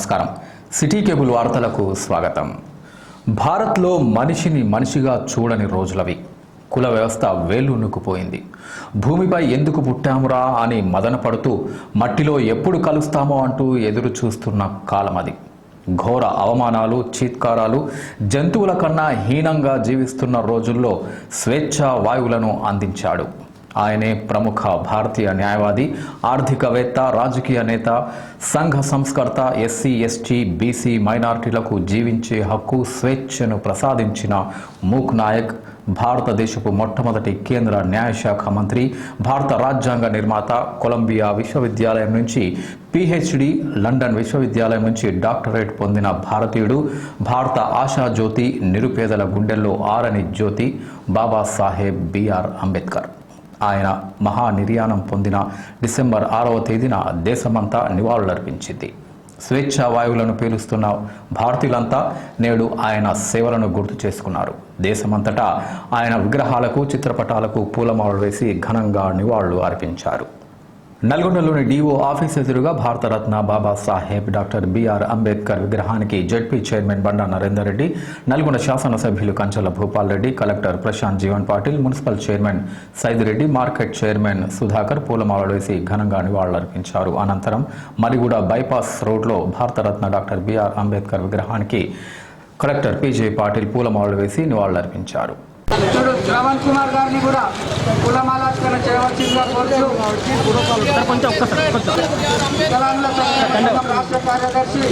నమస్కారం. City cable వార్తలకు స్వాగతం. భారత్లో మనిషిని మనిషిగా చూడని రోజులవి. కుల వ్యవస్థ వేలునుకుపోయింది. భూమిపై ఎందుకు పుట్టామురా అని మదన పడుతూ మట్టిలో ఎప్పుడు కలుస్తామో అంటూ ఎదురు చూస్తున్న కాలం అది. ఘోర అవమానాలు, చీత్కారాలు, జంతువుల కన్నా హీనంగా జీవిస్తున్న రోజుల్లో స్వేచ్ఛా వాయువులను అందించాడు. ఆయనే ప్రముఖ భారతీయ న్యాయవాది, ఆర్థికవేత్త, రాజకీయ నేత, సంఘ సంస్కర్త, ఎస్సీ, ఎస్టీ, బీసీ, మైనారిటీలకు జీవించే హక్కు, స్వేచ్ఛను ప్రసాదించిన మూక్ నాయక్, భారతదేశపు మొట్టమొదటి కేంద్ర న్యాయశాఖ మంత్రి, భారత రాజ్యాంగ నిర్మాత, కొలంబియా విశ్వవిద్యాలయం నుంచి పిహెచ్డి, లండన్ విశ్వవిద్యాలయం నుంచి డాక్టరేట్ పొందిన భారతీయుడు, భారత ఆశాజ్యోతి, నిరుపేదల గుండెల్లో ఆరని జ్యోతి బాబాసాహెబ్ బిఆర్ అంబేద్కర్. ఆయన మహానిర్యాణం పొందిన డిసెంబర్ 6వ తేదీన దేశమంతా నివాళులర్పించింది. స్వేచ్ఛా వాయువులను పీలుస్తున్న భారతీయులంతా నేడు ఆయన సేవలను గుర్తు చేసుకున్నారు. దేశమంతటా ఆయన విగ్రహాలకు, చిత్రపటాలకు పూలమాలలు వేసి ఘనంగా నివాళులు అర్పించారు. నల్గొండలోని డిఓ ఆఫీస్ ఎదురుగా భారతరత్న బాబాసాహెబ్ డాక్టర్ బిఆర్ అంబేద్కర్ విగ్రహానికి జెడ్పీ చైర్మన్ బండా నరేందర్ రెడ్డి, నల్గొండ శాసనసభ్యులు Kanchala Bhupal Reddy, collector Prashanth Jeevan Patil, municipal chairman Saidireddy, market chairman Sudhakar పూలమాలలు వేసి ఘనంగా నివాళులర్పించారు. అనంతరం మరిగూడ బైపాస్ రోడ్లో భారతరత్న డాక్టర్ బిఆర్ అంబేద్కర్ విగ్రహానికి కలెక్టర్ పిజే పాటిల్ పూలమాలలు వేసి నివాళులర్పించారు. శ్రవణ్ కుమార్ గారిని కూడా కులమాలార్చన చేయవలసిందిగా కోరుతూ రాష్ట్ర కార్యదర్శి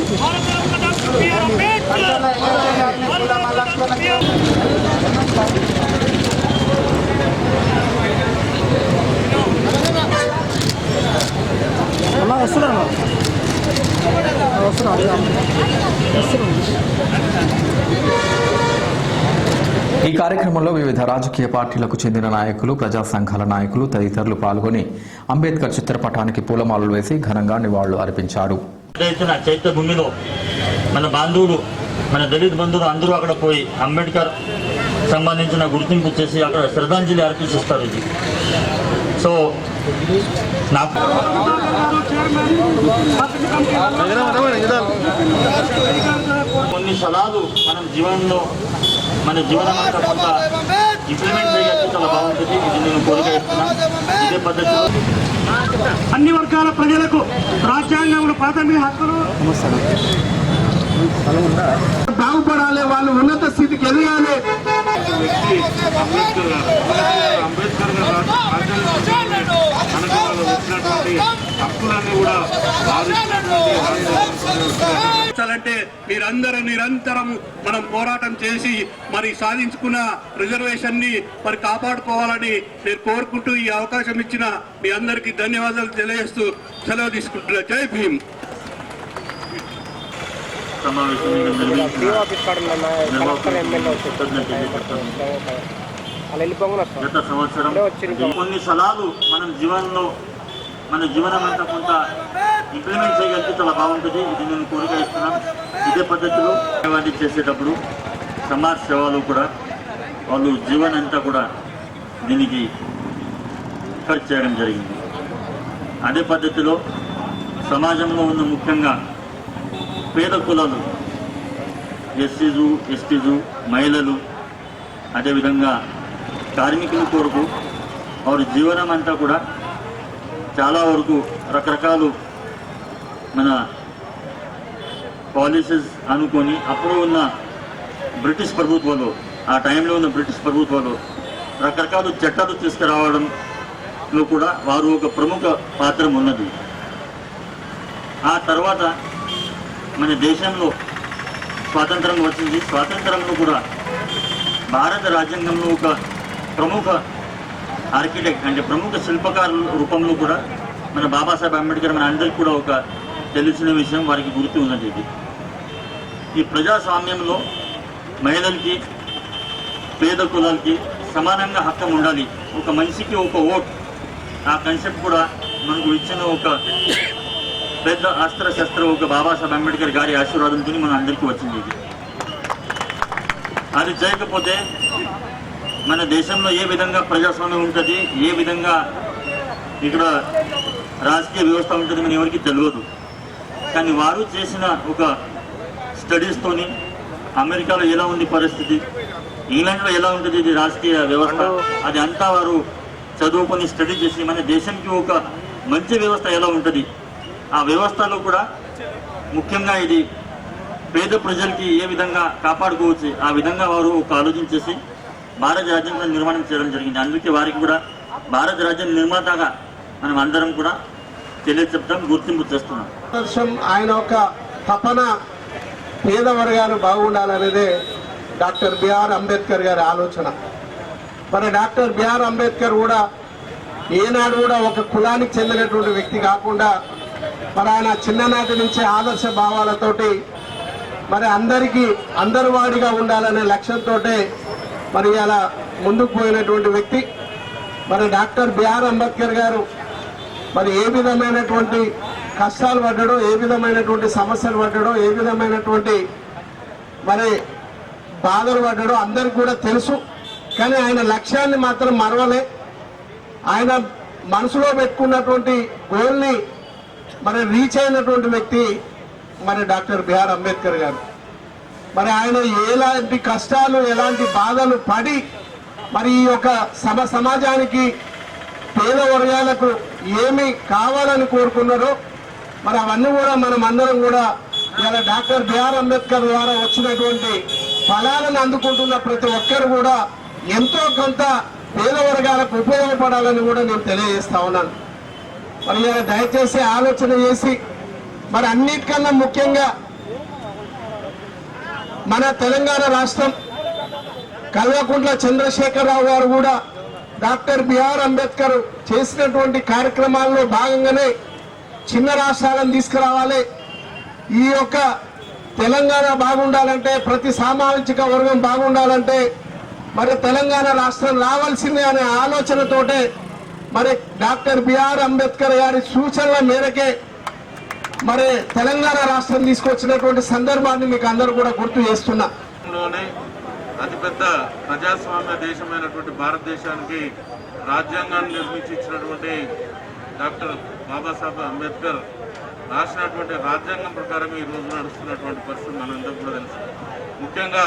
ఈ కార్యక్రమంలో వివిధ రాజకీయ పార్టీలకు చెందిన నాయకులు, ప్రజా సంఘాల నాయకులు తదితరులు పాల్గొని అంబేద్కర్ చిత్రపటానికి పూలమాలలు వేసి ఘనంగా నివాళులు అర్పించారు. చైత్య భూమిలో మన బంధువులు, మన దళిత బంధువులు అందరూ అక్కడ పోయి అంబేద్కర్ సంబంధించిన గుర్తింపు చేసి అక్కడ శ్రద్ధాంజలి అర్పిస్తారు. ఇది సో నాకు కొన్ని సలహాలు మన జీవనంలో, మన జీవనం అంతా కొంత ఇంప్లిమెంట్ చేయగలిగితే చాలా బాగుంటుంది. ఇది నేను కోరిక ఇస్తున్నాను. ఇదే పద్ధతిలో అన్ని వర్గాల ప్రజలకు రాజ్యాంగంలో ప్రాథమిక హక్కులు బాగుపడాలి, వాళ్ళు ఉన్నత స్థితికి ఎదగాలి. హక్కులన్నీ కూడా అంటే మీరందరూ నిరంతరం మనం పోరాటం చేసి మరి సాధించుకున్న రిజర్వేషన్ ని మరి కాపాడుకోవాలని నేను కోరుకుంటూ ఈ అవకాశం ఇచ్చిన మీ అందరికీ ధన్యవాదాలు తెలియజేస్తూ సెలవు తీసుకుంటున్నా. జై భీమ్. గత సంవత్సరం కొన్ని సలహాలు మనం జీవనంలో, మన జీవనం అంతా కొంత ఇంప్లిమెంట్ చేయగలిగితే చాలా బాగుంటుంది. ఇది నేను కోరిక ఇస్తున్నాను. ఇదే పద్ధతిలో సేవలు చేసేటప్పుడు సమాజ సేవలు కూడా వాళ్ళు జీవనం అంతా కూడా దీనికి ఖర్చు చేయడం జరిగింది. అదే పద్ధతిలో సమాజంలో ఉన్న ముఖ్యంగా పేద కులాలు, ఎస్సీలు, ఎస్టీలు, మహిళలు, అదేవిధంగా కార్మికుల కొరకు వారి జీవనం అంతా కూడా చాలా వరకు రకరకాలు మన పాలసీస్ అనుకొని అప్పుడు ఉన్న బ్రిటిష్ ప్రభుత్వాలు, ఆ టైంలో ఉన్న బ్రిటిష్ ప్రభుత్వాలు రకరకాల చట్టాలు తీసుకురావడంలో కూడా వారు ఒక ప్రముఖ పాత్ర ఉన్నది. ఆ తర్వాత మన దేశంలో స్వాతంత్రం వచ్చింది. స్వాతంత్రంలో కూడా భారత రాజ్యాంగంలో ఒక ప్రముఖ ఆర్కిటెక్ట్ అంటే ప్రముఖ శిల్పకారుల రూపంలో కూడా మన బాబాసాహెబ్ అంబేద్కర్ మన అందరికీ కూడా ఒక తెలిసిన విషయం, వారికి గుర్తు ఉన్నది. ఇది ఈ ప్రజాస్వామ్యంలో మహిళలకి, పేద కులాలకి సమానంగా హక్కు ఉండాలి. ఒక మనిషికి ఒక ఓట్, ఆ కాన్సెప్ట్ కూడా మనకు ఇచ్చిన ఒక పెద్ద అస్త్రశస్త్ర ఒక బాబాసాహెబ్ అంబేద్కర్ గారి ఆశీర్వాదంతో మన అందరికీ వచ్చింది. ఇది అది చేయకపోతే మన దేశంలో ఏ విధంగా ప్రజాస్వామ్యం ఉంటుంది, ఏ విధంగా ఇక్కడ రాజకీయ వ్యవస్థ ఉంటుంది మన ఎవరికి తెలియదు. కానీ వారు చేసిన ఒక స్టడీస్తోని అమెరికాలో ఎలా ఉంది పరిస్థితి, ఇంగ్లాండ్లో ఎలా ఉంటుంది ఇది రాజకీయ వ్యవస్థ, అది అంతా వారు చదువుకొని స్టడీ చేసి మన దేశానికి ఒక మంచి వ్యవస్థ ఎలా ఉంటుంది, ఆ వ్యవస్థలో కూడా ముఖ్యంగా ఇది పేద ప్రజలకి ఏ విధంగా కాపాడుకోవచ్చు ఆ విధంగా వారు ఒక ఆలోచించేసి భారత రాజ్యాంగం నిర్మాణం చేయడం జరిగింది. అందుకే వారికి కూడా భారత రాజ్యాంగ నిర్మాతగా మనం అందరం కూడా తెలియచెప్తాం, గుర్తింపు చేస్తున్నాం. ఆయన ఒక తపన పేద వర్గాలు బాగుండాలనేదే డాక్టర్ బిఆర్ అంబేద్కర్ గారి ఆలోచన. మరి డాక్టర్ బిఆర్ అంబేద్కర్ కూడా ఏనాడు కూడా ఒక కులానికి చెందినటువంటి వ్యక్తి కాకుండా మరి ఆయన చిన్ననాటి నుంచి ఆదర్శ భావాలతోటి మరి అందరి వాడిగా ఉండాలనే లక్ష్యంతో మరి అలా ముందుకు పోయినటువంటి వ్యక్తి. మరి డాక్టర్ బిఆర్ అంబేద్కర్ గారు మరి ఏ విధమైనటువంటి కష్టాలు పడ్డాడో, ఏ విధమైనటువంటి సమస్యలు పడ్డాడో, ఏ విధమైనటువంటి మరి బాధలు పడ్డాడో అందరికి కూడా తెలుసు. కానీ ఆయన లక్ష్యాన్ని మాత్రం మరవలే. ఆయన మనసులో పెట్టుకున్నటువంటి గోల్ని మరి రీచ్ అయినటువంటి వ్యక్తి మరి డాక్టర్ బిఆర్ అంబేద్కర్ గారు. మరి ఆయన ఎలాంటి కష్టాలు, ఎలాంటి బాధలు పడి మరి ఈ యొక్క సమాజానికి పేద వర్గాలకు ఏమి కావాలని కోరుకున్నారో మరి అవన్నీ కూడా మనం అందరం కూడా ఇలా డాక్టర్ బిఆర్ అంబేద్కర్ ద్వారా వచ్చినటువంటి ఫలాలను అందుకుంటున్న ప్రతి ఒక్కరు కూడా ఎంతో కొంత పేద వర్గాలకు ఉపయోగపడాలని కూడా నేను తెలియజేస్తా ఉన్నాను. మరి ఇలా దయచేసి ఆలోచన చేసి మరి అన్నిటికన్నా ముఖ్యంగా మన తెలంగాణ రాష్ట్రం కల్వకుంట్ల చంద్రశేఖరరావు గారు కూడా డాక్టర్ బిఆర్ అంబేద్కర్ చేసినటువంటి కార్యక్రమాల్లో భాగంగానే చిన్న రాష్ట్రాలను తీసుకురావాలి, ఈ యొక్క తెలంగాణ బాగుండాలంటే, ప్రతి సామాజిక వర్గం బాగుండాలంటే మరి తెలంగాణ రాష్ట్రం రావాల్సిందే అనే ఆలోచనతోటే మరి డాక్టర్ బిఆర్ అంబేద్కర్ గారి సూచనల మేరకే మరి తెలంగాణ రాష్ట్రం తీసుకొచ్చినటువంటి సందర్భాన్ని మీకు అందరూ కూడా గుర్తు చేస్తున్నా. అతిపెద్ద ప్రజాస్వామ్య దేశమైనటువంటి భారతదేశానికి రాజ్యాంగాన్ని నిర్మించి ఇచ్చినటువంటి డాక్టర్ బాబాసాహెబ్ అంబేద్కర్ రాసినటువంటి రాజ్యాంగం ప్రకారం ఈ రోజు నడుస్తున్నటువంటి పరిస్థితి మనందరికీ కూడా తెలుసు. ముఖ్యంగా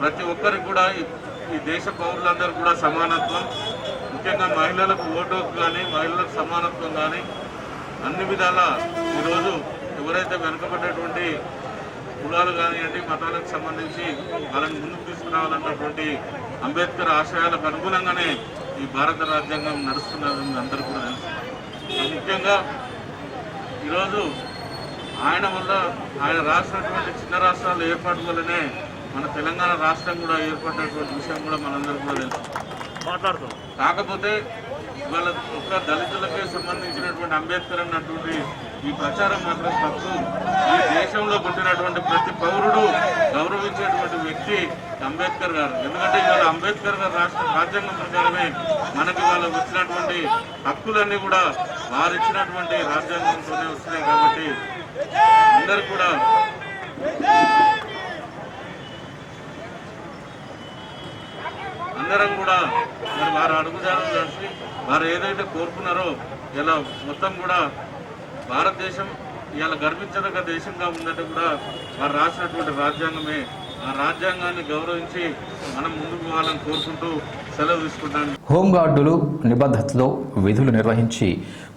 ప్రతి ఒక్కరికి కూడా ఈ దేశ పౌరులందరూ కూడా సమానత్వం, ముఖ్యంగా మహిళలకు ఓటు కానీ మహిళలకు సమానత్వం కానీ అన్ని విధాల ఈరోజు ఎవరైతే వెనుకబడ్డటువంటి కులాలు కానివ్వండి, మతాలకు సంబంధించి వాళ్ళని ముందుకు తీసుకురావాలన్నటువంటి అంబేద్కర్ ఆశయాలకు అనుగుణంగానే ఈ భారత రాజ్యాంగం నడుస్తున్నదని అందరికీ కూడా తెలుసు. ముఖ్యంగా ఈరోజు ఆయన వల్ల, ఆయన రాసినటువంటి చిన్న రాష్ట్రాల ఏర్పాటు వల్లనే మన తెలంగాణ రాష్ట్రం కూడా ఏర్పడినటువంటి విషయం కూడా మనందరికీ కూడా తెలుసు. కాకపోతే ఇవాళ ఒక్క దళితులకే సంబంధించినటువంటి అంబేద్కర్ అన్నటువంటి ఈ ప్రచారం మాత్రం తప్పు. ఈ దేశంలో పుట్టినటువంటి ప్రతి పౌరుడు గౌరవించేటువంటి వ్యక్తి అంబేద్కర్ గారు. ఎందుకంటే ఇవాళ అంబేద్కర్ గారు రాష్ట్ర రాజ్యాంగం ప్రకారమే మనకి వాళ్ళకు వచ్చినటువంటి హక్కులన్నీ కూడా వారు ఇచ్చినటువంటి రాజ్యాంగంతోనే వస్తున్నాయి. కాబట్టి అందరూ కూడా అందరం కూడా మరి వారు అడుగుజాడలు చేసి వారు ఏదైతే కోరుకున్నారో ఇలా మొత్తం కూడా భారతదేశం ఇలా గర్వించదగ్గ దేశంగా ఉందంటే కూడా వారు రాసినటువంటి రాజ్యాంగమే. ఆ రాజ్యాంగాన్ని గౌరవించి మనం ముందుకు పోవాలని కోరుకుంటూ సెలవు తీసుకుంటాను. హోంగార్డులు నిబద్ధతలో విధులు నిర్వహించి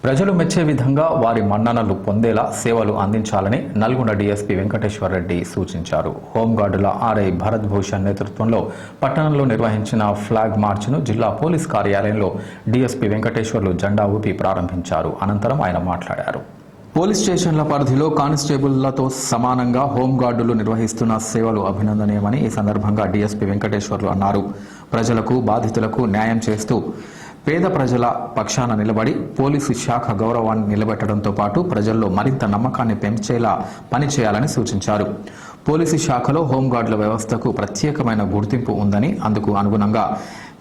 ప్రజలు మెచ్చే విధంగా వారి మన్ననలు పొందేలా సేవలు అందించాలని నల్గొండ డీఎస్పీ వెంకటేశ్వర రెడ్డి సూచించారు. హోంగార్డుల ఆర్ఐ భరత్ భూషణ్ నేతృత్వంలో పట్టణంలో నిర్వహించిన ఫ్లాగ్ మార్చ్ను జిల్లా పోలీస్ కార్యాలయంలో డీఎస్పీ వెంకటేశ్వర్లు జెండా ఊపి ప్రారంభించారు. అనంతరం ఆయన మాట్లాడారు. పోలీస్ స్టేషన్ల పరిధిలో కానిస్టేబుళ్లతో సమానంగా హోంగార్డులు నిర్వహిస్తున్న సేవలు అభినందనీయమని ఈ సందర్భంగా డీఎస్పీ వెంకటేశ్వర్లు అన్నారు. ప్రజలకు, బాధితులకు న్యాయం చేస్తూ పేద ప్రజల పక్షాన నిలబడి పోలీసు శాఖ గౌరవాన్ని నిలబెట్టడంతో పాటు ప్రజల్లో మరింత నమ్మకాన్ని పెంచేలా పనిచేయాలని సూచించారు. పోలీసు శాఖలో హోంగార్డుల వ్యవస్థకు ప్రత్యేకమైన గుర్తింపు ఉందని, అందుకు అనుగుణంగా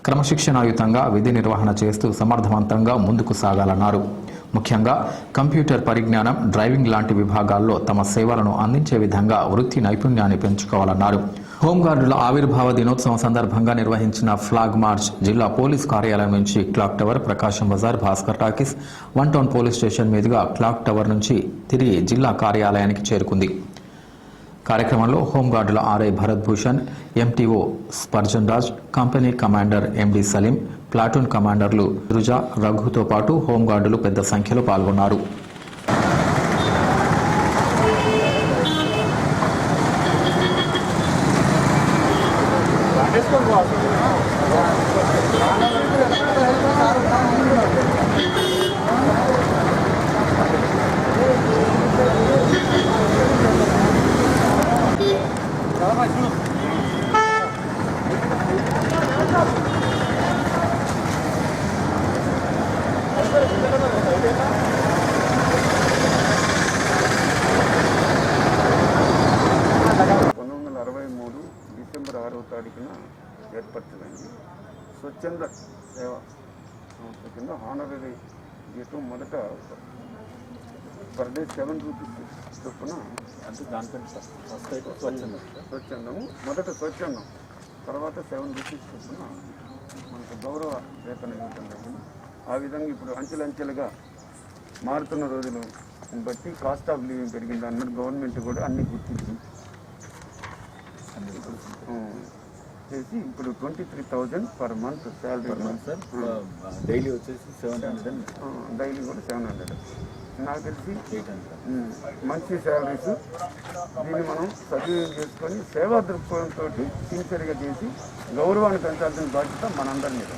క్రమశిక్షణాయుతంగా విధి నిర్వహణ చేస్తూ సమర్థవంతంగా ముందుకు సాగాలన్నారు. ముఖ్యంగా కంప్యూటర్ పరిజ్ఞానం, డ్రైవింగ్ లాంటి విభాగాల్లో తమ సేవలను అందించే విధంగా వృత్తి నైపుణ్యాన్ని పెంచుకోవాలన్నారు. హోంగార్డుల ఆవిర్భావ దినోత్సవం సందర్భంగా నిర్వహించిన ఫ్లాగ్ మార్చ్ జిల్లా పోలీస్ కార్యాలయం నుంచి clock tower, Prakasam Bazar, Bhaskar talkies, one town police station మీదుగా క్లాక్ టవర్ నుంచి తిరిగి జిల్లా కార్యాలయానికి చేరుకుంది. కార్యక్రమంలో హోంగార్డుల RI Bharat Bhushan, MTO Spurgeon Raj, company commander MD Saleem, platoon కమాండర్లు రుజా, రఘుతో పాటు హోంగార్డులు పెద్ద సంఖ్యలో పాల్గొన్నారు. డిసెంబర్ 6వ తారీఖున ఏర్పరచబడింది. స్వచ్ఛంద సేవ సంస్థ కింద హానరీ జీతం మొదట పర్ డే 7 రూపీస్ చొప్పున, అంటే దానికంటే స్వచ్ఛందము మొదట స్వచ్ఛందం, తర్వాత 7 రూపీస్ చొప్పున మనకు గౌరవ వేతనం ఇవ్వడం జరిగింది. ఆ విధంగా ఇప్పుడు అంచెలంచెలుగా మారుతున్న రోజులు బట్టి కాస్ట్ ఆఫ్ లివింగ్ పెరిగింది అన్నట్టు గవర్నమెంట్ కూడా అన్ని గుర్తించి చేసి ఇప్పుడు 23,000 per month salary. Sir daily వచ్చేసి 700, డైలీ కూడా 700. నాకు తెలిసి 800 మంచి శాలరీస్. దీన్ని మనం సద్వినియోగం చేసుకొని సేవా దృక్పథంతో సిన్సియర్గా చేసి గౌరవాన్ని పెంచాల్సిన బాధ్యత మనందరి మీద.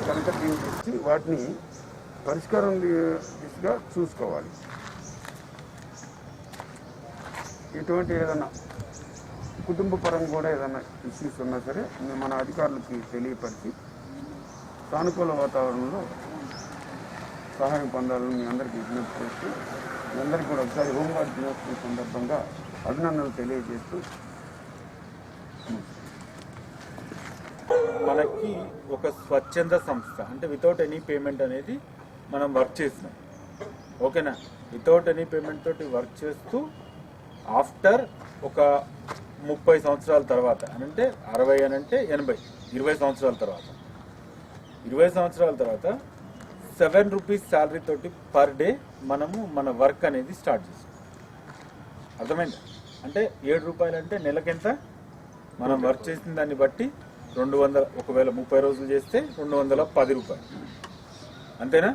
కనుక దీన్ని వాటిని పరిష్కారం దిశగా చూసుకోవాలి. ఇటువంటి ఏదైనా కుటుంబ పరంగా కూడా ఏదైనా ఇష్యూస్ ఉన్నా సరే మన అధికారులకి తెలియపరిచి సానుకూల వాతావరణంలో సహాయం పొందాలని మీ అందరికీ విజ్ఞప్తి చేస్తూ, మీ అందరికీ కూడా ఒకసారి హోంగార్డ్ దినోత్సవం సందర్భంగా అభినందనలు తెలియజేస్తూ, మనకి ఒక స్వచ్ఛంద సంస్థ అంటే వితౌట్ ఎనీ పేమెంట్ అనేది మనం వర్క్ చేసినాం. ఓకేనా? వితౌట్ ఎనీ పేమెంట్ తోటి వర్క్ చేస్తూ ఆఫ్టర్ ఒక 30 సంవత్సరాల తర్వాత, అంటే 60 అనంటే 80, 20 సంవత్సరాల తర్వాత, 20 సంవత్సరాల తర్వాత 7 రూపీస్ శాలరీ తోటి పర్ డే మనము మన వర్క్ అనేది స్టార్ట్ చేస్తాం. అర్థమైంది? అంటే 7 రూపాయలు అంటే నెలకెంత మనం వర్క్ చేసిన దాన్ని బట్టి 200, ఒకవేళ 30 రోజులు చేస్తే 210 రూపాయలు. అంతేనా?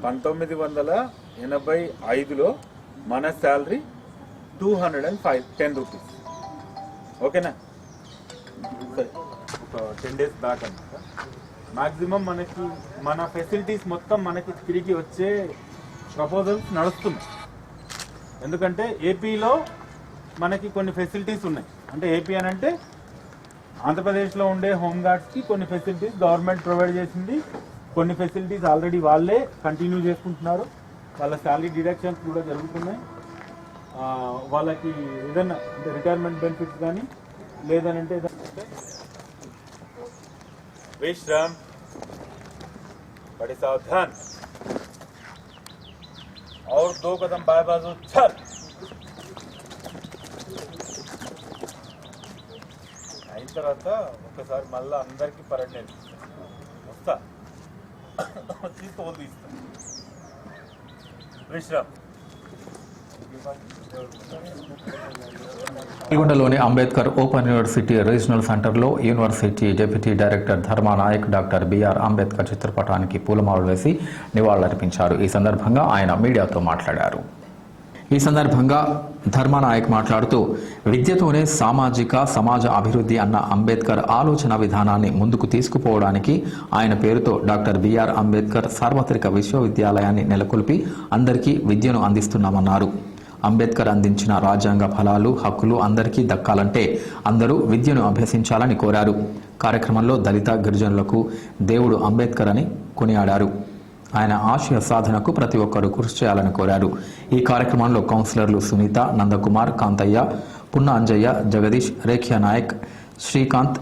1985లో మన శాలరీ 210 రూపీస్. ఓకేనా? సరే, ఒక 10 days బ్యాక్ అనమాట మ్యాక్సిమం మనకి మన ఫెసిలిటీస్ మొత్తం మనకి తిరిగి వచ్చే ప్రపోజల్స్ నడుస్తున్నాయి. ఎందుకంటే ఏపీలో మనకి కొన్ని ఫెసిలిటీస్ ఉన్నాయి. అంటే ఏపీ అని అంటే ఆంధ్రప్రదేశ్లో ఉండే హోంగార్డ్స్కి కొన్ని ఫెసిలిటీస్ గవర్నమెంట్ ప్రొవైడ్ చేసింది. కొన్ని ఫెసిలిటీస్ ఆల్రెడీ వాళ్ళే కంటిన్యూ చేసుకుంటున్నారు. వాళ్ళ శాలరీ డిడక్షన్స్ కూడా జరుగుతున్నాయి. వాళ్ళకి ఏదైనా అంటే రిటైర్మెంట్ బెనిఫిట్స్ కానీ లేదనంటే విశ్రామ్ बड़े सावधान और 2 कदम बाएं बाजू चल. అయిన తర్వాత ఒక్కసారి మళ్ళీ అందరికీ పరేడ్ నేర్పిస్తాను. వస్తా వచ్చి తోలు తీస్తా. Vishram. నల్గొండలోని Ambedkar open university regional సెంటర్లో యూనివర్సిటీ డిప్యూటీ డైరెక్టర్ ధర్మా నాయక్ డాక్టర్ బిఆర్ అంబేద్కర్ చిత్రపటానికి పూలమాలలు వేసి నివాళులర్పించారు. ఈ సందర్భంగా ఆయన మీడియాతో మాట్లాడారు. ఈ సందర్భంగా ధర్మానాయక్ మాట్లాడుతూ విద్యతోనే సమాజ అభివృద్ధి అన్న అంబేద్కర్ ఆలోచన విధానాన్ని ముందుకు తీసుకుపోవడానికి ఆయన పేరుతో డాక్టర్ బిఆర్ అంబేద్కర్ సార్వత్రిక విశ్వవిద్యాలయాన్ని నెలకొల్పి అందరికీ విద్యను అందిస్తున్నామన్నారు. అంబేద్కర్ అందించిన రాజ్యాంగ ఫలాలు, హక్కులు అందరికీ దక్కాలంటే అందరూ విద్యను అభ్యసించాలని కోరారు. కార్యక్రమంలో దళిత గిరిజనులకు దేవుడు అంబేద్కర్ అని కొనియాడారు. ఆయన ఆశయ సాధనకు ప్రతి ఒక్కరూ కృషి చేయాలని కోరారు. ఈ కార్యక్రమంలో కౌన్సిలర్లు సునీత, నందకుమార్, కాంతయ్య, పున్న అంజయ్య, జగదీష్, రేఖ్యా నాయక్, శ్రీకాంత్,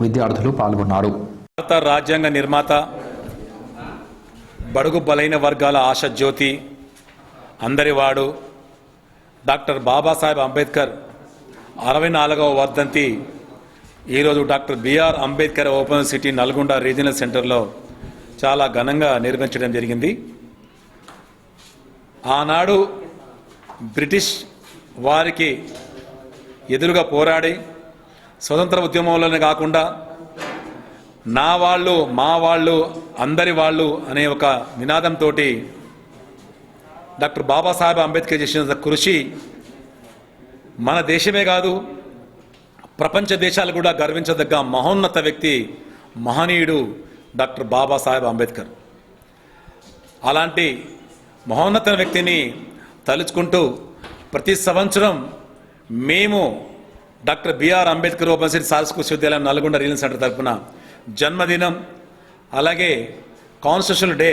విద్యార్థులు పాల్గొన్నారు. భారత రాజ్యాంగ నిర్మాత, బడుగు బలైన వర్గాల ఆశ జ్యోతి, అందరివాడు డాక్టర్ బాబాసాహెబ్ అంబేద్కర్ 64వ వర్ధంతి ఈరోజు doctor BR Ambedkar open university Nalgonda regional సెంటర్లో చాలా ఘనంగా నిర్వహించడం జరిగింది. ఆనాడు బ్రిటిష్ వారికి ఎదురుగా పోరాడి స్వతంత్ర ఉద్యమంలోనే కాకుండా నా వాళ్ళు మా వాళ్ళు అందరి వాళ్ళు అనే ఒక నినాదంతో డాక్టర్ బాబాసాహెబ్ అంబేద్కర్ చేసిన కృషి మన దేశమే కాదు ప్రపంచ దేశాలు కూడా గర్వించదగ్గ మహోన్నత వ్యక్తి, మహనీయుడు డాక్టర్ బాబాసాహెబ్ అంబేద్కర్. అలాంటి మహోన్నత వ్యక్తిని తలుచుకుంటూ ప్రతి సంవత్సరం మేము doctor BR Ambedkar open university సాంస్కృతిక విశ్వవిద్యాలయం నల్గొండ రీజనల్ సెంటర్ తరఫున జన్మదినం, అలాగే కాన్స్టిట్యూషనల్ డే,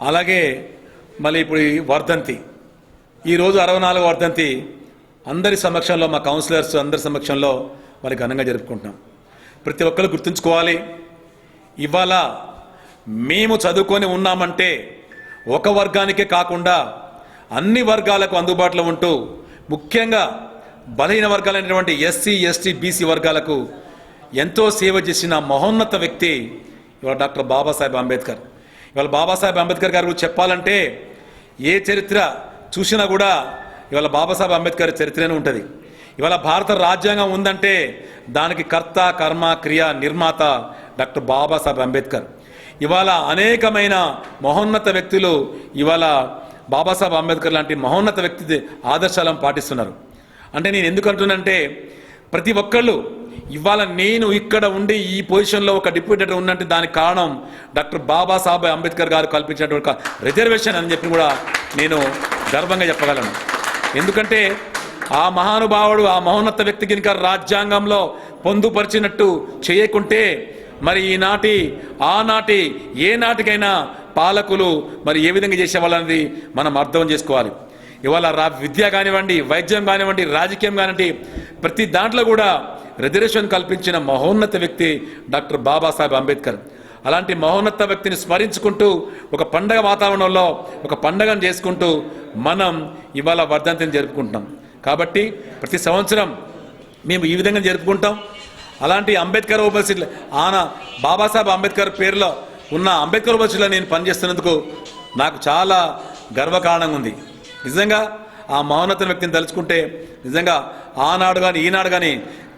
అలాగే మళ్ళీ ఇప్పుడు ఈ వర్ధంతి, ఈరోజు 64వ వర్ధంతి అందరి సమక్షంలో, మా కౌన్సిలర్స్ అందరి సమక్షంలో మరి ఘనంగా జరుపుకుంటున్నాం. ప్రతి ఒక్కరు గుర్తుంచుకోవాలి, ఇవాళ మేము చదువుకొని ఉన్నామంటే ఒక వర్గానికే కాకుండా అన్ని వర్గాలకు అందుబాటులో ఉంటూ ముఖ్యంగా బలహీన వర్గాలైనటువంటి ఎస్సీ ఎస్టీ బీసీ వర్గాలకు ఎంతో సేవ చేసిన మహోన్నత వ్యక్తి ఇవాళ డాక్టర్ బాబాసాహెబ్ అంబేద్కర్. ఇవాళ బాబాసాహెబ్ అంబేద్కర్ గారి గురించి చెప్పాలంటే ఏ చరిత్ర చూసినా కూడా ఇవాళ బాబాసాహెబ్ అంబేద్కర్ చరిత్రనే ఉంటుంది. ఇవాళ భారత రాజ్యాంగం ఉందంటే దానికి కర్త కర్మ క్రియ నిర్మాత డాక్టర్ బాబాసాహెబ్ అంబేద్కర్. ఇవాళ అనేకమైన మహోన్నత వ్యక్తులు ఇవాళ బాబాసాహెబ్ అంబేద్కర్ లాంటి మహోన్నత వ్యక్తి ఆదర్శాలను పాటిస్తున్నారు. అంటే నేను ఎందుకు అంటున్నానంటే ప్రతి ఒక్కళ్ళు ఇవాళ నేను ఇక్కడ ఉండి ఈ పొజిషన్లో ఒక డిప్యూటీ ఉన్నట్టు దానికి కారణం డాక్టర్ బాబాసాహెబ్ అంబేద్కర్ గారు కల్పించినటువంటి రిజర్వేషన్ అని చెప్పి కూడా నేను గర్వంగా చెప్పగలను. ఎందుకంటే ఆ మహానుభావుడు, ఆ మహోన్నత వ్యక్తి కనుక రాజ్యాంగంలో పొందుపరిచినట్టు చేయకుంటే మరి ఆనాటి ఏ నాటికైనా పాలకులు మరి ఏ విధంగా చేసేవాళ్ళనేది మనం అర్థం చేసుకోవాలి. ఇవాళ విద్య కానివ్వండి, వైద్యం కానివ్వండి, రాజకీయం కానివ్వండి, ప్రతి దాంట్లో కూడా రిజర్వేషన్ కల్పించిన మహోన్నత వ్యక్తి డాక్టర్ బాబాసాహెబ్ అంబేద్కర్. అలాంటి మహోన్నత వ్యక్తిని స్మరించుకుంటూ ఒక పండగ వాతావరణంలో ఒక పండగను చేసుకుంటూ మనం ఇవాళ వర్ధంతిని జరుపుకుంటాం. కాబట్టి ప్రతి సంవత్సరం మేము ఈ విధంగా జరుపుకుంటాం. అలాంటి అంబేద్కర్ యూనివర్సిటీ బాబాసాహెబ్ అంబేద్కర్ పేరులో ఉన్న అంబేద్కర్ యూనివర్సిటీలో నేను పనిచేస్తున్నందుకు నాకు చాలా గర్వకారణంగా ఉంది. నిజంగా ఆ మహోన్నత వ్యక్తిని తలుచుకుంటే నిజంగా ఆనాడు కానీ ఈనాడు కానీ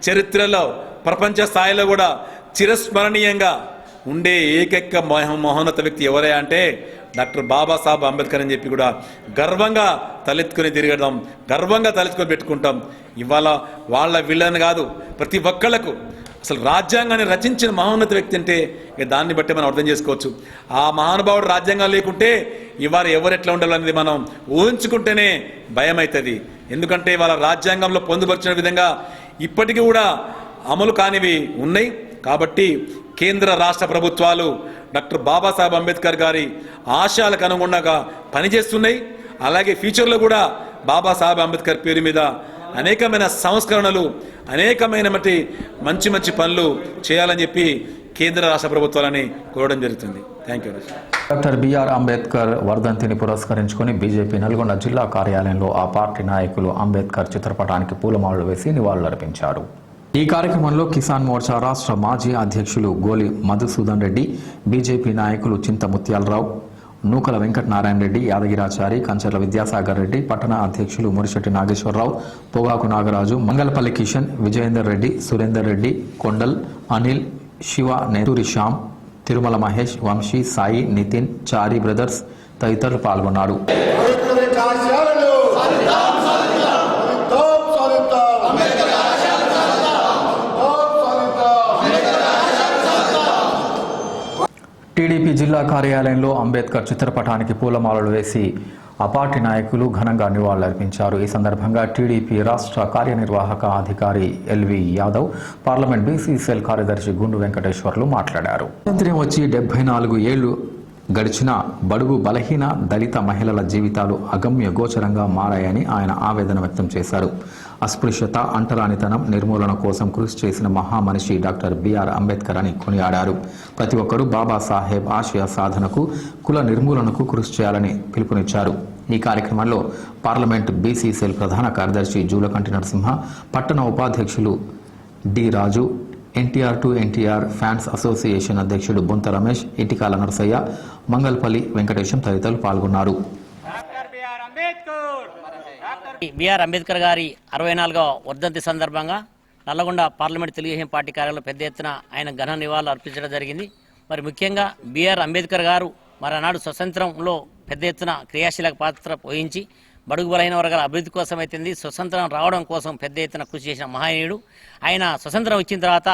చరిత్రలో ప్రపంచ స్థాయిలో కూడా చిరస్మరణీయంగా ఉండే ఏకైక మహోన్నత వ్యక్తి ఎవరే అంటే డాక్టర్ బాబాసాహెబ్ అంబేద్కర్ అని చెప్పి కూడా గర్వంగా తలెత్తుకుని తిరగడం, గర్వంగా తలెత్తుకొని పెట్టుకుంటాం. ఇవాళ వీళ్ళని కాదు, ప్రతి ఒక్కళ్లకు అసలు రాజ్యాంగాన్ని రచించిన మహోన్నత వ్యక్తి అంటే దాన్ని బట్టి మనం అర్థం చేసుకోవచ్చు. ఆ మహానుభావుడు రాజ్యాంగం లేకుంటే ఇవాళ ఎవరెట్లా ఉండాలనేది మనం ఊహించుకుంటేనే భయం అవుతుంది. ఎందుకంటే ఇవాళ రాజ్యాంగంలో పొందుపరిచిన విధంగా ఇప్పటికీ కూడా అమలు కానివి ఉన్నాయి. కాబట్టి కేంద్ర రాష్ట్ర ప్రభుత్వాలు డాక్టర్ బాబాసాహెబ్ అంబేద్కర్ గారి ఆశయాలకు అనుగుణంగా పనిచేస్తున్నాయి. అలాగే ఫ్యూచర్లో కూడా బాబాసాహెబ్ అంబేద్కర్ పేరు మీద అనేకమైన సంస్కరణలు, అనేకమైన మంచి మంచి పనులు చేయాలని చెప్పి కేంద్ర రాష్ట్ర ప్రభుత్వాలని కోరడం జరుగుతుంది. Thank you. Doctor BR Ambedkar వర్ధంతిని పురస్కరించుకొని బీజేపీ నల్గొండ జిల్లా కార్యాలయంలో ఆ పార్టీ నాయకులు అంబేద్కర్ చిత్రపటానికి పూలమాలలు వేసి నివాళులర్పించారు. ఈ కార్యక్రమంలో కిసాన్ మోర్చా రాష్ట్ర మాజీ అధ్యక్షులు గోలి మధుసూదన్ రెడ్డి, బీజేపీ నాయకులు చింత ముత్యాలరావు, నూకల వెంకటనారాయణ రెడ్డి, యాదగిరాచారి, కంచర్ల విద్యాసాగర్ రెడ్డి, పట్టణ అధ్యక్షులు మురిశెట్టి నాగేశ్వరరావు, పొగాకు నాగరాజు, మంగళపల్లి కిషన్, విజయేందర్ రెడ్డి, సురేందర్ రెడ్డి, కొండల్, అనిల్, శివ, నేతూరి శ్యామ్, తిరుమల మహేష్, వంశీ, సాయి, నితిన్, చారి బ్రదర్స్ తదితరులు పాల్గొన్నారు. టీడీపీ జిల్లా కార్యాలయంలో అంబేద్కర్ చిత్రపటానికి పూలమాలలు వేసి ఆ పార్టీ నాయకులు ఘనంగా నివాళులర్పించారు. ఈ సందర్భంగా టీడీపీ రాష్ట్ర కార్యనిర్వాహక అధికారి LV Yadav, parliament BC cell కార్యదర్శి గుండు వెంకటేశ్వర్లు మాట్లాడారు. స్వాతంత్ర్యం వచ్చి 74 ఏళ్లు గడిచిన బడుగు బలహీన దళిత మహిళల జీవితాలు అగమ్య గోచరంగా మారాయని ఆయన ఆవేదన వ్యక్తం చేశారు. అస్పృశ్యత, అంటరానితనం నిర్మూలన కోసం కృషి చేసిన మహామనిషి డాక్టర్ బిఆర్ అంబేద్కర్ అని కొనియాడారు. ప్రతి ఒక్కరూ బాబాసాహెబ్ ఆశయ సాధనకు, కుల నిర్మూలనకు కృషి చేయాలని పిలుపునిచ్చారు. ఈ కార్యక్రమంలో పార్లమెంట్ బీసీ సెల్ ప్రధాన కార్యదర్శి జూలకంటి నరసింహ, పట్టణ ఉపాధ్యక్షులు D Raju, NTR to NTR fans association అధ్యక్షుడు బొంత రమేష్, ఇటికాల నరసయ్య, మంగల్పల్లి వెంకటేశం తదితరులు పాల్గొన్నారు. బిఆర్ అంబేద్కర్ గారి 64వ వర్ధంతి సందర్భంగా నల్లగొండ పార్లమెంట్ తెలుగుదేశం పార్టీ కార్యాలయంలో పెద్ద ఎత్తున ఆయన ఘన నివాళులు అర్పించడం జరిగింది. మరి ముఖ్యంగా బిఆర్ అంబేద్కర్ గారు మరి ఆనాడు స్వతంత్రంలో పెద్ద ఎత్తున క్రియాశీలక పాత్ర వహించి బడుగు బలహీన వర్గాల అభివృద్ధి కోసం అయితేంది, స్వతంత్రం రావడం కోసం పెద్ద ఎత్తున కృషి చేసిన మహనీయుడు. ఆయన స్వతంత్రం ఇచ్చిన తర్వాత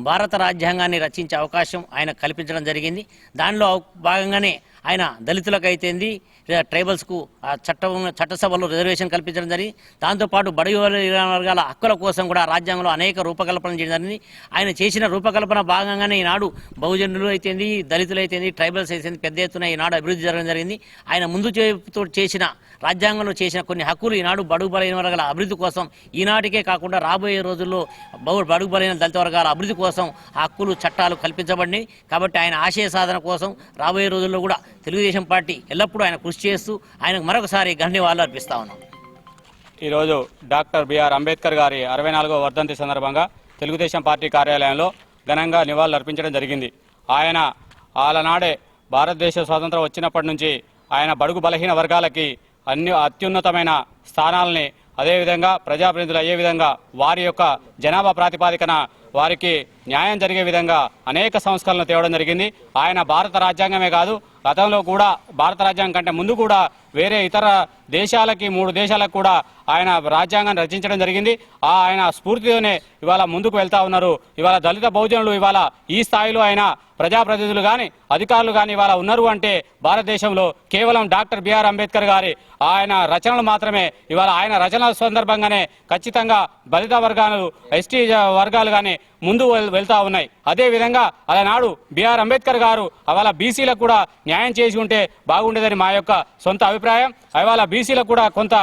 భారత రాజ్యాంగాన్ని రచించే అవకాశం ఆయన కల్పించడం జరిగింది. దానిలో భాగంగానే ఆయన దళితులకు అయితేంది, ట్రైబల్స్కు చట్టసభలో రిజర్వేషన్ కల్పించడం జరిగింది. దాంతోపాటు బడుగు బలహీన వర్గాల హక్కుల కోసం కూడా రాజ్యాంగంలో అనేక రూపకల్పన చేయడం జరిగింది. ఆయన చేసిన రూపకల్పన భాగంగానే ఈనాడు బహుజనులు అయితేంది, దళితులు అయితేంది, ట్రైబల్స్ అయితేంది పెద్ద ఎత్తున ఈనాడు అభివృద్ధి జరగడం జరిగింది. ఆయన ముందు చేసిన రాజ్యాంగంలో చేసిన కొన్ని హక్కులు ఈనాడు బడుగు బలహీన వర్గాల అభివృద్ధి కోసం ఈనాటికే కాకుండా రాబోయే రోజుల్లో బడుగు బలహీన దళిత వర్గాల అభివృద్ధి కోసం హక్కులు చట్టాలు కల్పించబడినాయి. కాబట్టి ఆయన ఆశయ సాధన కోసం రాబోయే రోజుల్లో కూడా తెలుగుదేశం పార్టీ ఎల్లప్పుడూ ఆయన కృషి చేస్తూ ఆయనకు మరొకసారి ధన్యవాదాలు అర్పిస్తా ఉన్నాం. ఈరోజు డాక్టర్ బిఆర్ అంబేద్కర్ గారి 64వ వర్ధంతి సందర్భంగా తెలుగుదేశం పార్టీ కార్యాలయంలో ఘనంగా నివాళులు అర్పించడం జరిగింది. ఆయన ఆలనాడే భారతదేశ స్వాతంత్రం వచ్చినప్పటి నుంచి ఆయన బడుగు బలహీన వర్గాలకి అత్యున్నతమైన స్థానాలని, అదేవిధంగా ప్రజాప్రతినిధులు అయ్యే విధంగా వారి యొక్క జనాభా ప్రాతిపాదికన వారికి న్యాయం జరిగే విధంగా అనేక సంస్కరణలు తేవడం జరిగింది. ఆయన భారత రాజ్యాంగమే కాదు, గతంలో కూడా భారత రాజ్యాంగం కంటే ముందు కూడా వేరే ఇతర దేశాలకి 3 దేశాలకు కూడా ఆయన రాజ్యాంగాన్ని రచించడం జరిగింది. ఆయన స్ఫూర్తితోనే ఇవాళ ముందుకు వెళ్తా ఉన్నారు. ఇవాళ దళిత బహుజనులు ఇవాళ ఈ స్థాయిలో ఆయన ప్రజాప్రతినిధులు కానీ అధికారులు కానీ ఇవాళ ఉన్నారు అంటే భారతదేశంలో కేవలం డాక్టర్ బిఆర్ అంబేద్కర్ గారి ఆయన రచనలు మాత్రమే. ఇవాళ ఆయన రచనల సందర్భంగానే ఖచ్చితంగా దళిత వర్గాలు, ఎస్టీ వర్గాలు కానీ ముందు వెళ్తా ఉన్నాయి. అదేవిధంగా అలనాడు బిఆర్ అంబేద్కర్ గారు ఇవాళ బీసీలకు కూడా న్యాయం చేసి ఉంటే బాగుండేదని మా యొక్క సొంత అభిప్రాయం. ఇవాళ బీసీలకు కూడా కొంత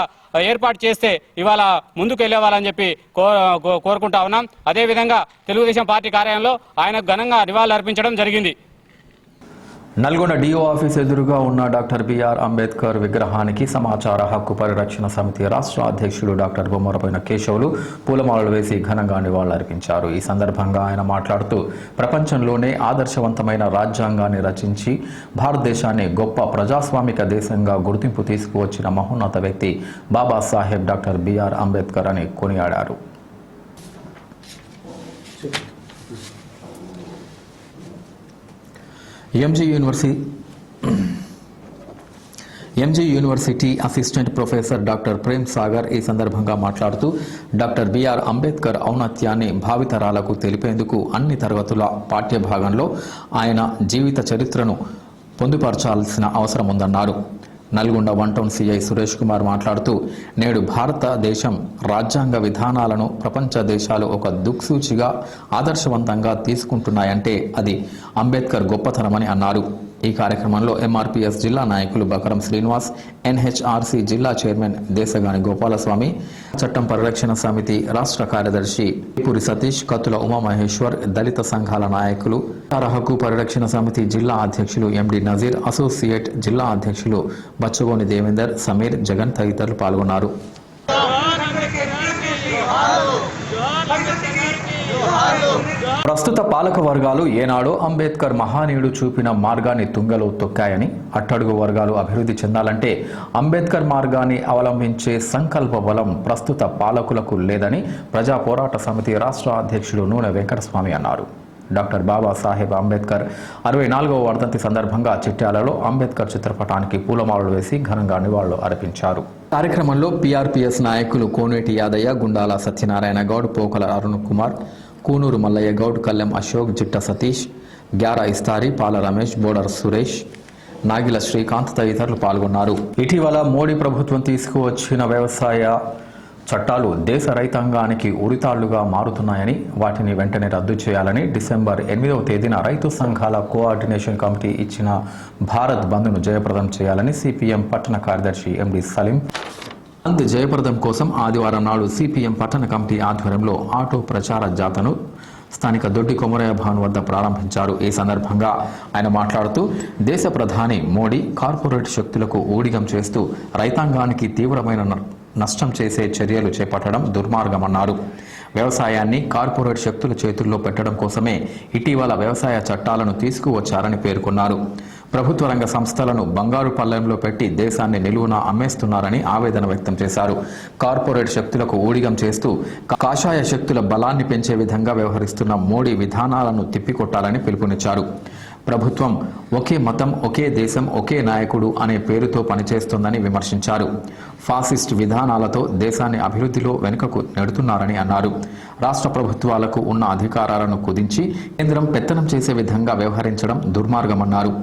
ఏర్పాటు చేస్తే ఇవాళ ముందుకు వెళ్ళేవాళ్ళని చెప్పి కోరుకుంటా ఉన్నాం. అదేవిధంగా తెలుగుదేశం పార్టీ కార్యాలయంలో ఆయనకు ఘనంగా నివాళులు అర్పించడం జరిగింది. నల్గొండ డిఓ ఆఫీస్ ఎదురుగా ఉన్న డాక్టర్ బిఆర్ అంబేద్కర్ విగ్రహానికి సమాచార హక్కు పరిరక్షణ సమితి రాష్ట్ర అధ్యక్షుడు డాక్టర్ బొమ్మరపోయిన కేశవులు పూలమాలలు వేసి ఘనంగా నివాళులర్పించారు. ఈ సందర్భంగా ఆయన మాట్లాడుతూ ప్రపంచంలోనే ఆదర్శవంతమైన రాజ్యాంగాన్ని రచించి భారతదేశాన్ని గొప్ప ప్రజాస్వామిక దేశంగా గుర్తింపు తీసుకువచ్చిన మహోన్నత వ్యక్తి బాబాసాహెబ్ డాక్టర్ బిఆర్ అంబేద్కర్ అని కొనియాడారు. MG university assistant professor doctor Prem Sagar ఈ సందర్భంగా మాట్లాడుతూ డాక్టర్ బిఆర్ అంబేద్కర్ ఔన్నత్యాన్ని భావితరాలకు తెలిపేందుకు అన్ని తరగతుల పాఠ్యభాగంలో ఆయన జీవిత చరిత్రను పొందుపరచాల్సిన అవసరం ఉందన్నారు. నల్గొండ 1 టౌన్ సిఐ సురేష్ కుమార్ మాట్లాడుతూ నేడు భారతదేశం రాజ్యాంగ విధానాలను ప్రపంచ దేశాలు ఒక దిక్సూచిగా ఆదర్శవంతంగా తీసుకుంటున్నాయంటే అది అంబేద్కర్ గొప్పతనమని అన్నారు. ఈ కార్యక్రమంలో ఎంఆర్పీఎస్ జిల్లా నాయకులు బకరం శ్రీనివాస్, ఎన్హెచ్ఆర్సీ జిల్లా చైర్మన్ దేశగాని గోపాలస్వామి, చట్టం పరిరక్షణ సమితి రాష్ట్ర కార్యదర్శి పూరి సతీష్, కత్తుల ఉమామహేశ్వర్, దళిత సంఘాల నాయకులు, హక్కు పరిరక్షణ సమితి జిల్లా అధ్యక్షులు ఎండి నజీర్, అసోసియేట్ జిల్లా అధ్యక్షులు బచ్చగోని దేవేందర్, సమీర్, జగన్ తదితరులు పాల్గొన్నారు. ప్రస్తుత పాలక వర్గాలు ఏనాడో అంబేద్కర్ మహానీయుడు చూపిన మార్గాన్ని తుంగలో తొక్కాయని, అట్టడుగు వర్గాలు అభివృద్ధి చెందాలంటే అంబేద్కర్ మార్గాన్ని అవలంబించే సంకల్ప బలం ప్రస్తుత పాలకులకు లేదని ప్రజా పోరాట సమితి రాష్ట్ర అధ్యక్షుడు నూనె వెంకటస్వామి అన్నారు. డాక్టర్ బాబాసాహెబ్ అంబేద్కర్ 64వ వర్ధంతి సందర్భంగా చిట్యాలలో అంబేద్కర్ చిత్రపటానికి పూలమాలలు వేసి ఘనంగా నివాళులు అర్పించారు. కార్యక్రమంలో పీఆర్పీఎస్ నాయకులు కోనేటి యాదయ్య, గుండాల సత్యనారాయణ గౌడ్, పోకల అరుణ్ కుమార్, కూనూరు మల్లయ్య గౌడ్, కల్లెం అశోక్, జిట్ట సతీష్, గ్యారా ఇస్తారి, పాల రమేష్, బోడర్ సురేష్, నాగిల శ్రీకాంత్ తదితరులు పాల్గొన్నారు. ఇటీవల మోడీ ప్రభుత్వం తీసుకువచ్చిన వ్యవసాయ చట్టాలు దేశ రైతాంగానికి ఉరితాళ్లుగా మారుతున్నాయని, వాటిని వెంటనే రద్దు చేయాలని డిసెంబర్ 8వ తేదీన రైతు సంఘాల కోఆర్డినేషన్ కమిటీ ఇచ్చిన భారత్ బంద్ను జయప్రదం చేయాలని సిపిఎం పట్టణ కార్యదర్శి ఎండి సలీం బంద్ జయప్రదం కోసం ఆదివారం నాడు సిపిఎం పట్టణ కమిటీ ఆధ్వర్యంలో ఆటో ప్రచార జాథను స్థానిక దొడ్డి కొమరయ్య భవన్ వద్ద ప్రారంభించారు. ఈ సందర్భంగా ఆయన మాట్లాడుతూ దేశ ప్రధాని మోడీ కార్పొరేట్ శక్తులకు ఊడిగం చేస్తూ రైతాంగానికి తీవ్రమైన నష్టం చేసే చర్యలు చేపట్టడం దుర్మార్గమన్నారు. వ్యవసాయాన్ని కార్పొరేట్ శక్తుల చేతుల్లో పెట్టడం కోసమే ఇటీవల వ్యవసాయ చట్టాలను తీసుకువచ్చారని పేర్కొన్నారు. ప్రభుత్వ రంగ సంస్థలను బంగారు పల్లెంలో పెట్టి దేశాన్ని నిలువునా అమ్మేస్తున్నారని ఆవేదన వ్యక్తం చేశారు. కార్పొరేట్ శక్తులకు ఊడిగం చేస్తూ కాషాయ శక్తుల బలాన్ని పెంచే విధంగా వ్యవహరిస్తున్న మోడీ విధానాలను తిప్పికొట్టాలని పిలుపునిచ్చారు. ప్రభుత్వం ఒకే మతం, ఒకే దేశం, ఒకే నాయకుడు అనే పేరుతో పనిచేస్తోందని విమర్శించారు. ఫాసిస్ట్ విధానాలతో దేశాన్ని అభివృద్ధిలో వెనుకకు నెడుతున్నారని అన్నారు. రాష్ట్ర ప్రభుత్వాలకు ఉన్న అధికారాలను కుదించి కేంద్రం పెత్తనం చేసే విధంగా వ్యవహరించడం దుర్మార్గమన్నారు.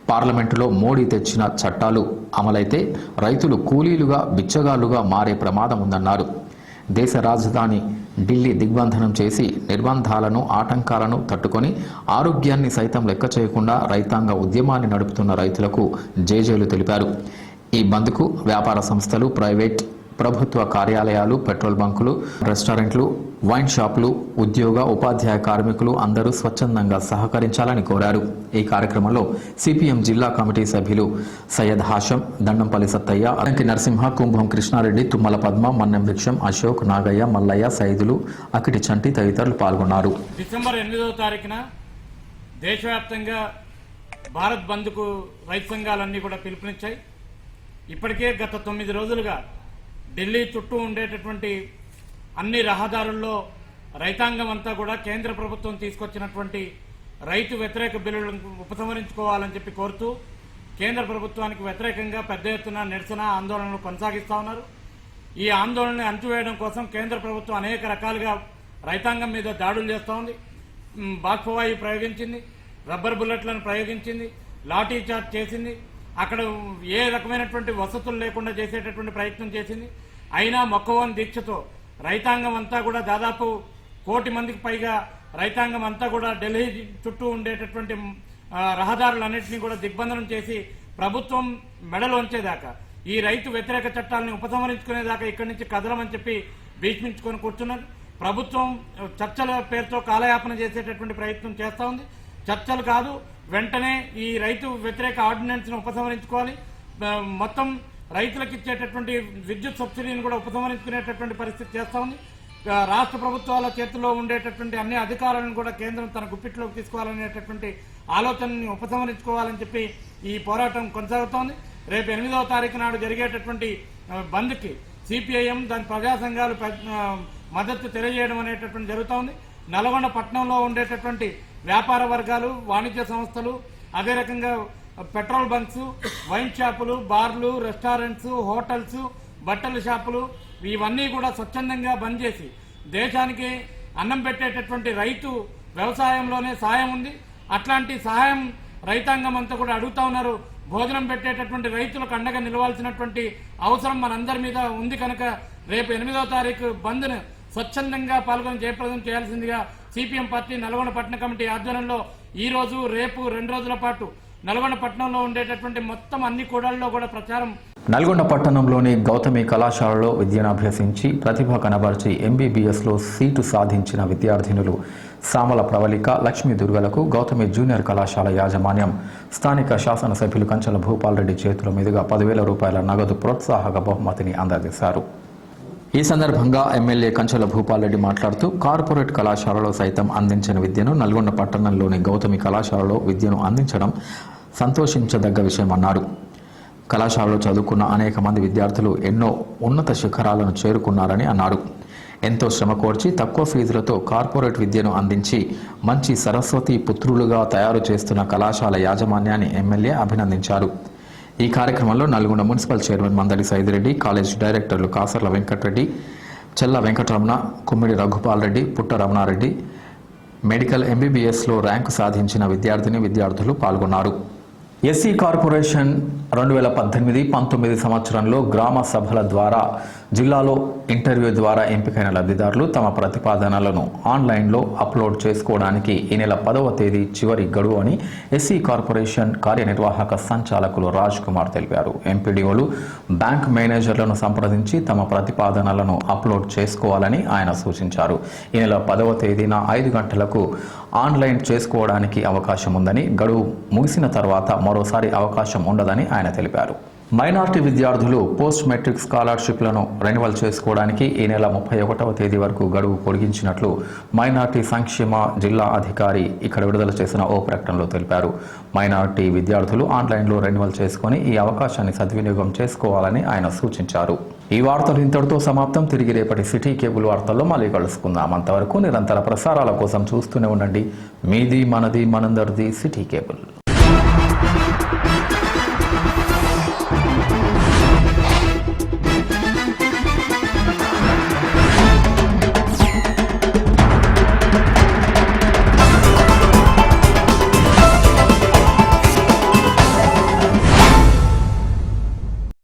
పార్లమెంటులో మోడీ తెచ్చిన చట్టాలు అమలైతే రైతులు కూలీలుగా, బిచ్చగాళ్లుగా మారే ప్రమాదం ఉందన్నారు. దేశ రాజధాని ఢిల్లీ దిగ్బంధనం చేసి నిర్బంధాలను, ఆటంకాలను తట్టుకొని ఆరోగ్యాన్ని సైతం లెక్క చేయకుండా రైతాంగ ఉద్యమాన్ని నడుపుతున్న రైతులకు జేజేలు తెలిపారు. ఈ బంద్కు వ్యాపార సంస్థలు, ప్రైవేట్, ప్రభుత్వ కార్యాలయాలు, పెట్రోల్ బంకులు, రెస్టారెంట్లు, వైన్ షాపులు, ఉద్యోగ, ఉపాధ్యాయ కార్మికులు అందరూ స్వచ్ఛందంగా సహకరించాలని కోరారు. ఈ కార్యక్రమంలో సిపిఎం జిల్లా కమిటీ సభ్యులు సయ్యద్ హాషం, దండంపల్లి సత్తయ్య, అలంకి నరసింహ, కుంభం కృష్ణారెడ్డి, తుమ్మల పద్మ, మన్నెం భిక్షం, అశోక్, నాగయ్య, మల్లయ్య, సైదులు, అకిటి చంటి తదితరులు పాల్గొన్నారు. డిసెంబర్ 8వ తారీఖున దేశవ్యాప్తంగా భారత్ బంద్కు రైతు సంఘాలన్నీ కూడా పిలుపునిచ్చాయి. ఇప్పటికే గత 9 రోజులుగా ఢిల్లీ చుట్టూ ఉండేటటువంటి అన్ని రహదారుల్లో రైతాంగం అంతా కూడా కేంద్ర ప్రభుత్వం తీసుకొచ్చినటువంటి రైతు వ్యతిరేక బిల్లులను ఉపసంహరించుకోవాలని చెప్పి కోరుతూ కేంద్ర ప్రభుత్వానికి వ్యతిరేకంగా పెద్ద ఎత్తున నిరసన ఆందోళనలు కొనసాగిస్తూ ఉన్నారు. ఈ ఆందోళనని అణచివేయడం కోసం కేంద్ర ప్రభుత్వం అనేక రకాలుగా రైతాంగం మీద దాడులు చేస్తూ ఉంది. బాష్పవాయువు ప్రయోగించింది, రబ్బర్ బుల్లెట్లను ప్రయోగించింది, లాఠీ చార్జ్ చేసింది, అక్కడ ఏ రకమైనటువంటి వసతులు లేకుండా చేసేటటువంటి ప్రయత్నం చేసింది. అయినా మొక్కవోని దీక్షతో రైతాంగం అంతా కూడా దాదాపు 1 కోటి మందికి పైగా రైతాంగం అంతా కూడా ఢిల్లీ చుట్టూ ఉండేటటువంటి రహదారులన్నింటినీ కూడా దిగ్బంధనం చేసి ప్రభుత్వం మెడలు వంచేదాకా, ఈ రైతు వ్యతిరేక చట్టాలను ఉపసంహరించుకునేదాకా ఇక్కడి నుంచి కదలమని చెప్పి భీష్మించుకొని కూర్చున్నారు. ప్రభుత్వం చర్చల పేరుతో కాలయాపన చేసేటటువంటి ప్రయత్నం చేస్తూ ఉంది. చర్చలు కాదు, వెంటనే ఈ రైతు వ్యతిరేక ఆర్డినెన్స్ను ఉపసంహరించుకోవాలి. మొత్తం రైతులకు ఇచ్చేటటువంటి విద్యుత్ సబ్సిడీని కూడా ఉపసంహరించుకునేటటువంటి పరిస్థితి చేస్తూ ఉంది. రాష్ట్ర ప్రభుత్వాల చేతుల్లో ఉండేటటువంటి అన్ని అధికారాలను కూడా కేంద్రం తన గుప్పిట్లోకి తీసుకోవాలనేటటువంటి ఆలోచనని ఉపసంహరించుకోవాలని చెప్పి ఈ పోరాటం కొనసాగుతోంది. రేపు 8వ తారీఖు నాడు జరిగేటటువంటి బంద్కి సిపిఐఎం, దాని ప్రజా సంఘాలు మద్దతు తెలియజేయడం అనేటటువంటి జరుగుతోంది. నల్గొండ పట్టణంలో ఉండేటటువంటి వ్యాపార వర్గాలు, వాణిజ్య సంస్థలు, అదే రకంగా పెట్రోల్ బంక్స్, వైన్ షాపులు, బార్లు, రెస్టారెంట్స్, హోటల్స్, బట్టల షాపులు ఇవన్నీ కూడా స్వచ్ఛందంగా బంద్ చేసి దేశానికి అన్నం పెట్టేటటువంటి రైతు వ్యవసాయంలోనే సహాయం ఉంది. అట్లాంటి సహాయం రైతాంగం అంతా కూడా అడుగుతా ఉన్నారు. భోజనం పెట్టేటటువంటి రైతులకు అండగా నిలవాల్సినటువంటి అవసరం మనందరి మీద ఉంది. కనుక రేపు 8వ తారీఖు బంద్ను స్వచ్ఛందంగా పాల్గొని జయప్రదం చేయాల్సిందిగా సిపిఎం పార్టీ నల్గొండ పట్టణ కమిటీ ఆధ్వర్యంలో ఈ రోజు, రేపు 2 రోజుల పాటు నల్గొండ పట్టణంలో ఉండేటటువంటి మొత్తం అన్ని కూడళ్లలో కూడా ప్రచారం. నల్గొండ పట్టణంలోని గౌతమి కళాశాలలో విద్యను అభ్యసించి ప్రతిభ కనబర్చి ఎంబీబీఎస్లో సీటు సాధించిన విద్యార్థినులు సామల ప్రవళిక, లక్ష్మీ దుర్గలకు గౌతమి జూనియర్ కళాశాల యాజమాన్యం స్థానిక శాసనసభ్యులు కంచెల భూపాల్ రెడ్డి చేతుల మీదుగా 10,000 రూపాయల నగదు ప్రోత్సాహక బహుమతిని అందజేశారు. ఈ సందర్భంగా ఎమ్మెల్యే కంచెల భూపాల్ రెడ్డి మాట్లాడుతూ కార్పొరేట్ కళాశాలలో సైతం అందించిన విద్యను నల్గొండ పట్టణంలోని గౌతమి కళాశాలలో విద్యను అందించడం సంతోషించదగ్గ విషయమన్నారు. కళాశాలలో చదువుకున్న అనేక మంది విద్యార్థులు ఎన్నో ఉన్నత శిఖరాలను చేరుకున్నారని అన్నారు. ఎంతో శ్రమ కోర్చి తక్కువ ఫీజులతో కార్పొరేట్ విద్యను అందించి మంచి సరస్వతి పుత్రులుగా తయారు చేస్తున్న కళాశాల యాజమాన్యాన్ని ఎమ్మెల్యే అభినందించారు. ఈ కార్యక్రమంలో Nalgonda municipal chairman Mandali Saidireddy, college డైరెక్టర్లు కాసర్ల వెంకటరెడ్డి, చెల్ల వెంకటరమణ, కుమ్మిడి రఘుపాల్ రెడ్డి, పుట్ట రమణారెడ్డి, మెడికల్ ఎంబీబీఎస్లో ర్యాంకు సాధించిన విద్యార్థిని విద్యార్థులు పాల్గొన్నారు. ఎస్సీ కార్పొరేషన్ 2018-19 సంవత్సరంలో గ్రామ సభల ద్వారా జిల్లాలో ఇంటర్వ్యూ ద్వారా ఎంపికైన లబ్ధిదారులు తమ ప్రతిపాదనలను ఆన్లైన్లో అప్లోడ్ చేసుకోవడానికి ఈ నెల 10వ తేదీ చివరి గడువు అని ఎస్సీ కార్పొరేషన్ కార్యనిర్వాహక సంచాలకులు రాజ్ కుమార్ తెలిపారు. ఎంపీడీఓలు బ్యాంక్ మేనేజర్లను సంప్రదించి తమ ప్రతిపాదనలను అప్లోడ్ చేసుకోవాలని ఆయన సూచించారు. ఈ నెల 10వ తేదీన 5 గంటలకు ఆన్లైన్ చేసుకోవడానికి అవకాశం ఉందని, గడువు ముగిసిన తర్వాత మరోసారి అవకాశం ఉండదని ఆయన తెలిపారు. మైనార్టీ విద్యార్థులు పోస్ట్ మెట్రిక్ స్కాలర్షిప్లను రెన్యువల్ చేసుకోవడానికి ఈ నెల 31వ తేదీ వరకు గడువు పొడిగించినట్లు మైనార్టీ సంక్షేమ జిల్లా అధికారి ఇక్కడ విడుదల చేసిన ఓ ప్రకటనలో తెలిపారు. మైనార్టీ విద్యార్థులు ఆన్లైన్లో రెన్యువల్ చేసుకుని ఈ అవకాశాన్ని సద్వినియోగం చేసుకోవాలని ఆయన సూచించారు. ఈ వార్తలు ఇంతటితో సమాప్తం. తిరిగి రేపటి సిటీ కేబుల్ వార్తల్లో మళ్ళీ కలుసుకుందాం. అంతవరకు నిరంతర ప్రసారాల కోసం చూస్తూనే ఉండండి. మీది మనది మనందరిది సిటీ కేబుల్.